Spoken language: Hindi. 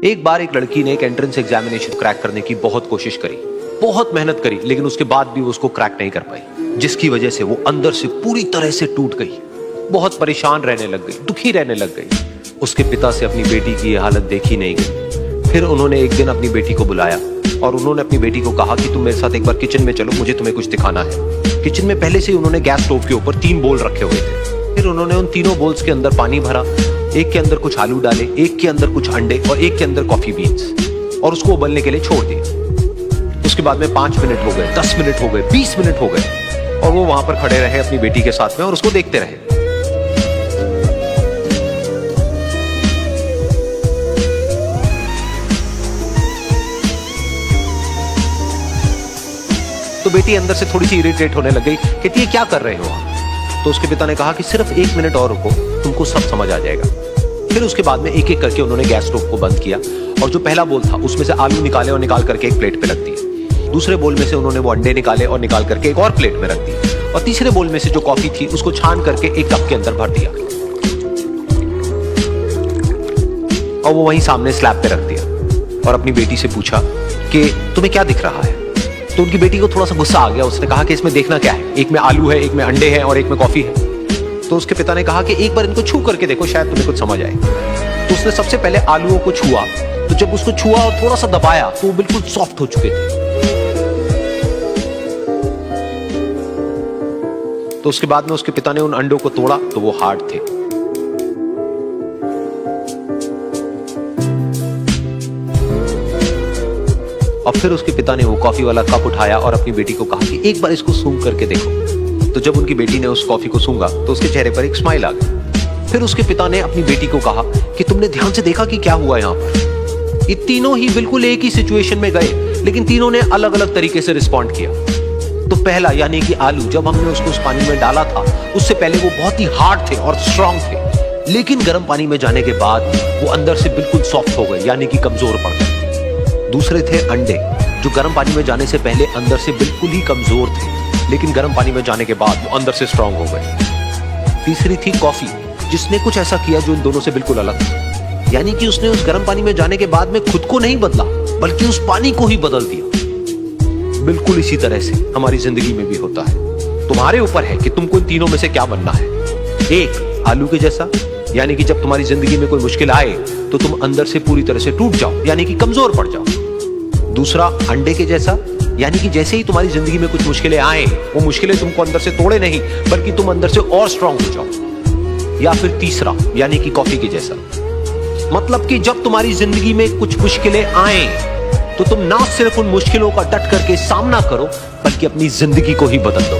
एक बार एक लड़की ने एक एंट्रेंस एग्जामिनेशन क्रैक करने की बहुत कोशिश करी, बहुत मेहनत करी, लेकिन उसके बाद भी वो उसको क्रैक नहीं कर पाई, जिसकी वजह से वो अंदर से पूरी तरह से टूट गई, बहुत परेशान रहने लग गई, दुखी रहने लग गई। उसके पिता से अपनी बेटी की ये हालत देखी नहीं गई। फिर उन्होंने एक दिन अपनी बेटी को बुलाया और उन्होंने अपनी बेटी को कहा कि तुम मेरे साथ एक बार किचन में चलो, मुझे तुम्हें कुछ दिखाना है। किचन में पहले से ही उन्होंने गैस स्टोव के ऊपर 3 बोल रखे हुए थे। फिर उन्होंने उन तीनों बोल्स के अंदर पानी भरा, एक के अंदर कुछ आलू डाले, एक के अंदर कुछ अंडे और एक के अंदर कॉफी बीन्स, और उसको उबलने के लिए छोड़ दिया। उसके बाद में 5 मिनट हो गए, 10 मिनट हो गए, 20 मिनट हो गए, और वो वहां पर खड़े रहे अपनी बेटी के साथ में और उसको देखते रहे। तो बेटी अंदर से थोड़ी सी इरिटेट होने लग गई, कहती है क्या कर रहे हो आप? तो उसके पिता ने कहा कि सिर्फ 1 मिनट और रुको, तुमको सब समझ आ जाएगा। फिर उसके बाद में एक एक करके उन्होंने गैस स्टोव को बंद किया और जो पहला बोल था उसमें से आलू निकाले और निकाल करके एक प्लेट पे रख दिए। दूसरे बोल में से उन्होंने वो अंडे निकाले और निकाल करके एक और प्लेट में रख दिए, और तीसरे बोल में से जो कॉफी थी उसको छान करके एक कप के अंदर भर दिया और वो वहीं सामने स्लैब पे रख दिया और अपनी बेटी से पूछा कि तुम्हें क्या दिख रहा है? तो उनकी बेटी को थोड़ा सा गुस्सा आ गया। उसने कहा कि इसमें देखना क्या है, एक में आलू है, एक में अंडे हैं और एक में कॉफी है। तो उसके पिता ने कहा कि एक बार इनको छू करके देखो, शायद तुम्हें कुछ समझ आए। तो उसने सबसे पहले आलूओं को छुआ, तो जब उसको छुआ और थोड़ा सा दबाया तो वो बिल्कुल सॉफ्ट हो चुके थे। तो उसके बाद में उसके पिता ने उन अंडों को तोड़ा तो वो हार्ड थे। और फिर उसके पिता ने वो कॉफी वाला कप उठाया और अपनी बेटी को कहा कि एक बार इसको सूंघ करके देखो। तो जब उनकी बेटी ने उस कॉफी को सूंघा तो उसके चेहरे पर एक स्माइल आ गई। फिर उसके पिता ने अपनी बेटी को कहा कि तुमने ध्यान से देखा कि क्या हुआ यहाँ पर? ये तीनों ही बिल्कुल एक ही सिचुएशन में गए, लेकिन तीनों ने अलग अलग तरीके से रिस्पॉन्ड किया। तो पहला यानी कि आलू, जब हमने उसको उस पानी में डाला था उससे पहले वो बहुत ही हार्ड थे और स्ट्रांग थे, लेकिन गर्म पानी में जाने के बाद वो अंदर से बिल्कुल सॉफ्ट हो गए, यानी कि कमजोर पड़ गए। दूसरे थे अंडे, जो गर्म पानी में जाने से पहले अंदर से बिल्कुल ही कमजोर थे, लेकिन गर्म पानी में जाने के बाद वो अंदर से स्ट्रांग हो गए। तीसरी थी कॉफी, जिसने कुछ ऐसा किया जो इन दोनों से बिल्कुल अलग था, यानी कि उसने उस गर्म पानी में जाने के बाद में खुद को नहीं बदला, बल्कि उस पानी को ही बदल दिया। बिल्कुल इसी तरह से हमारी जिंदगी में भी होता है। तुम्हारे ऊपर है कि तुमको इन तीनों में से क्या बनना है। एक, आलू के जैसा, यानी कि जब तुम्हारी जिंदगी में कोई मुश्किल आए तो तुम अंदर से पूरी तरह से टूट जाओ, यानी कि कमजोर पड़ जाओ। दूसरा, अंडे के जैसा, यानी कि जैसे ही तुम्हारी जिंदगी में कुछ मुश्किलें आए, वो मुश्किलें तुमको अंदर से तोड़े नहीं, बल्कि तुम अंदर से और स्ट्रांग हो जाओ। या फिर तीसरा, यानी कि कॉफी के जैसा, मतलब कि जब तुम्हारी जिंदगी में कुछ मुश्किलें आए तो तुम ना सिर्फ उन मुश्किलों का डट करके सामना करो, बल्कि अपनी जिंदगी को ही बदल दो।